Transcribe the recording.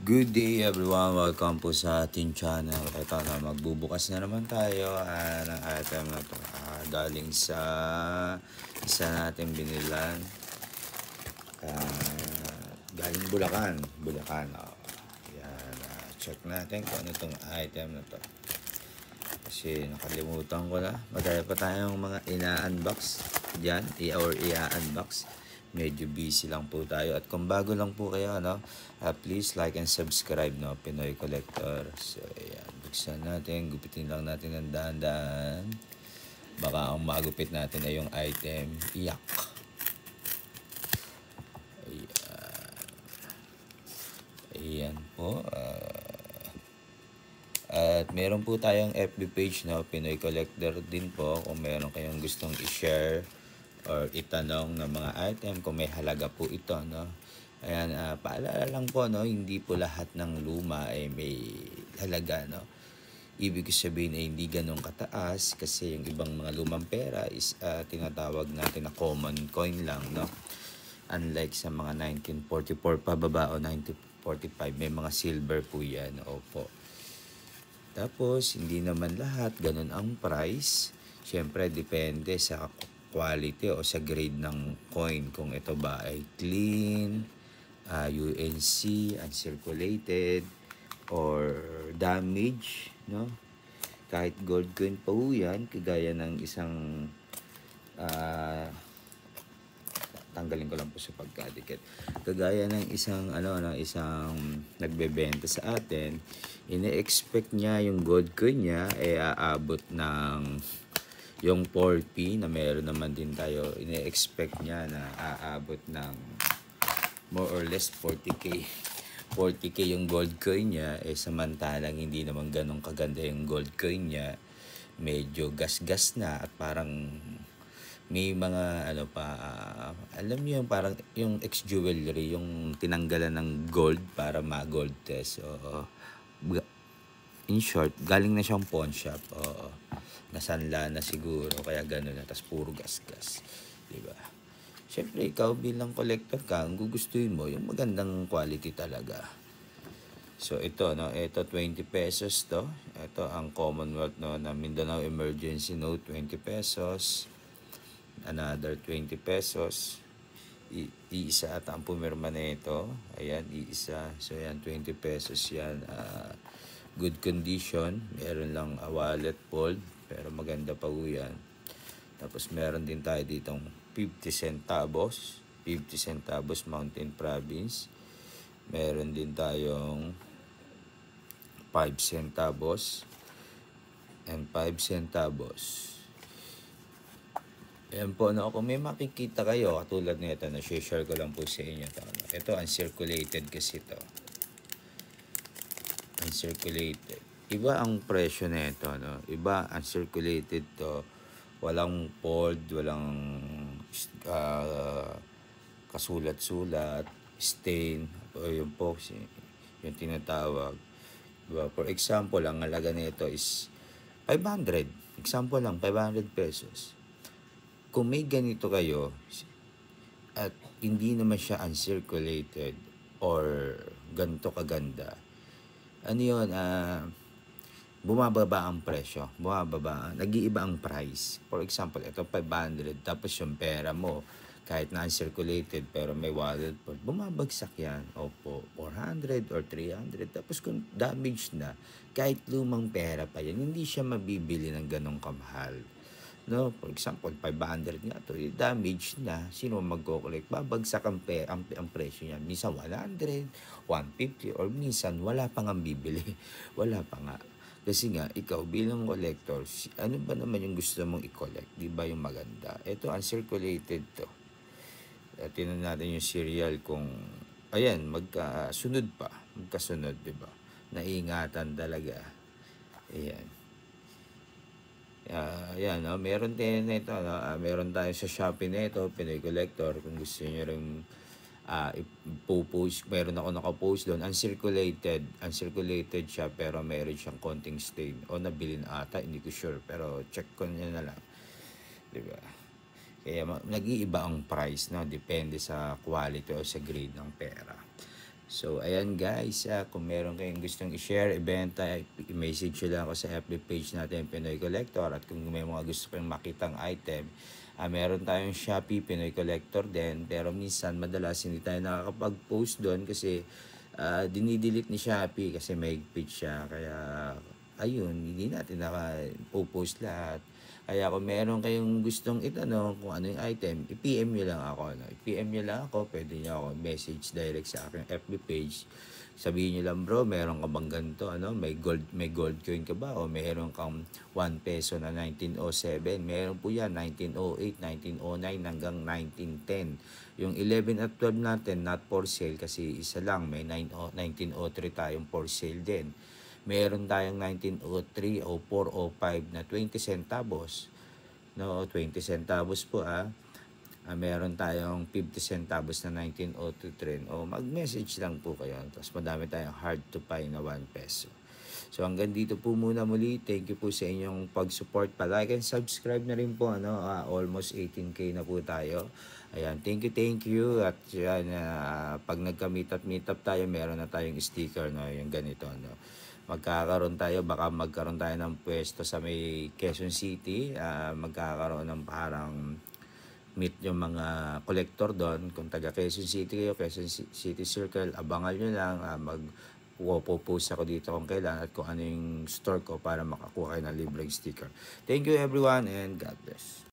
Good day everyone, welcome po sa ating channel. Ito na, magbubukas na naman tayo ng item na to. Galing sa isa natin binilan. Galing Bulacan. Yan, check natin kung ano tong item na to. Kasi nakalimutan ko na. Madali pa tayong mga ina-unbox dyan, or i-unbox. Medyo busy lang po tayo. At kung bago lang po kayo, please like and subscribe, Pinoy Collector. So, ayan. Buksan natin. Gupitin lang natin ng dahan-dahan. Baka ang magupit natin ay yung item. Iyak. Ayan po. At meron po tayong FB page, Pinoy Collector din po. Kung meron kayong gustong i-share or itanong ng mga item, kung may halaga po ito, Ayan, paalala lang po, hindi po lahat ng luma ay may halaga, Ibig sabihin ay hindi ganun kataas kasi yung ibang mga lumang pera is tinatawag natin na common coin lang, Unlike sa mga 1944 pababa o 1945, may mga silver po yan, opo. Tapos, hindi naman lahat ganun ang price. Siyempre, depende sa quality o sa grade ng coin. Kung ito ba ay clean, UNC, uncirculated, or damage, Kahit gold coin pa po yan, kagaya ng isang tanggalin ko lang po sa pagkadikit. Kagaya ng isang isang nagbebenta sa atin, ine-expect niya yung gold coin niya ay aabot ng yung 4P na meron naman din tayo, ine-expect niya na aabot ng more or less 40k. 40k yung gold coin niya, samantalang hindi naman ganun kaganda yung gold coin niya. Medyo gas-gas na at parang may mga alam niyo yung parang yung ex-jewelry, yung tinanggalan ng gold para ma-gold test. In short, galing na siyang pawn shop. Nasanla na siguro, kaya gano'n na. Tapos puro gas-gas. Diba? Siyempre, ikaw bilang collector ka, ang gugustuhin mo, yung magandang quality talaga. So, ito, ito 20 pesos to. Ito ang Commonwealth, na Mindanao Emergency Note, 20 pesos. Another 20 pesos. Iisa ata ang pumirma na ito. Ayan, iisa. So, ayan, 20 pesos yan. Good condition. Meron lang wallet fold, pero maganda pa po yan. Tapos meron din tayo ditong 50 centavos. 50 centavos Mountain Province. Meron din tayong 5 centavos and 5 centavos. Ayan po, kung may makikita kayo katulad nito, share ko lang po sa inyo to. Ito uncirculated kasi ito. Uncirculated. Iba ang presyo nito, Iba uncirculated to. Walang fold, walang kasulat-sulat, stain, o yung pox, yung tinatawag. Diba? For example, ang halaga nito is 500. Example lang, 500 pesos. Kung may ganito kayo at hindi naman siya uncirculated or ganito kaganda, bumababa ang presyo, nag-iiba ang price. For example, ito 500, tapos yung pera mo, kahit na uncirculated pero may wallet po, bumabagsak yan. Opo, 400 or 300. Tapos kung damage na, kahit lumang pera pa yan, hindi siya mabibili ng ganong kamahal. For example, 500 nga to, damage na, sino magko-collect? Babagsak ang presyo niya. Minsan 100, 150, or minsan wala pang ang bibili. Wala pa nga. Kasi nga, ikaw bilang collector, ano ba naman yung gusto mong i-collect? Di ba yung maganda? Ito, uncirculated to. Tingnan natin yung serial kung, ayan, magkasunod, di ba? Naingatan talaga. Ayan. Ayan, meron din ito, meron tayo sa Shopee nito, Pinoy Collector, kung gusto niyo rin ipo-post, meron ako nakapost doon, uncirculated siya, pero meron siyang konting stain, o nabili na ata, hindi ko sure, pero check ko niya na lang, diba? Kaya nag-iiba ang price, depende sa quality o sa grade ng pera. So, ayan guys, kung meron kayong gustong i-share, ibenta, i-message nyo lang ako sa FB page natin, Pinoy Collector. At kung may mga gusto kayong makitang item, meron tayong Shopee, Pinoy Collector din. Pero minsan, madalas hindi tayo nakakapag-post doon kasi dinidelete ni Shopee kasi may page siya. Kaya, ayun, hindi natin naka-post lahat. Kaya kung meron kayong gustong itanong kung ano yung item, i-PM nyo lang ako. No? I-PM nyo lang ako, pwede nyo ako message direct sa aking FB page. Sabihin nyo lang, bro, meron ka bang ganito? Ano? May gold coin ka ba? O meron kang 1 peso na 1907? Meron po yan, 1908, 1909 hanggang 1910. Yung 11 at 12 natin, not for sale kasi isa lang. May 1903 tayong for sale din. Meron tayong 1903, 04, 05 na 20 centavos. No, 20 centavos po meron tayong 50 centavos na 1902 trend. O mag-message lang po kayo. Tapos madami tayong hard to find na 1 peso. So hanggang dito po muna muli. Thank you po sa inyong pag-support. Pa-like and subscribe na rin po. Almost 18K na po tayo. Ayan, thank you. At yan, pag nagka-meet up tayo, meron na tayong sticker, no? Yung ganito, no? Baka magkaroon tayo ng pwesto sa may Quezon City. Magkakaroon ng parang meet yung mga collector doon. Kung taga Quezon City kayo, Quezon City Circle, abangan nyo lang. Post ako dito kung kailan at kung ano yung store ko para makakuha kayo ng libreng sticker. Thank you everyone and God bless.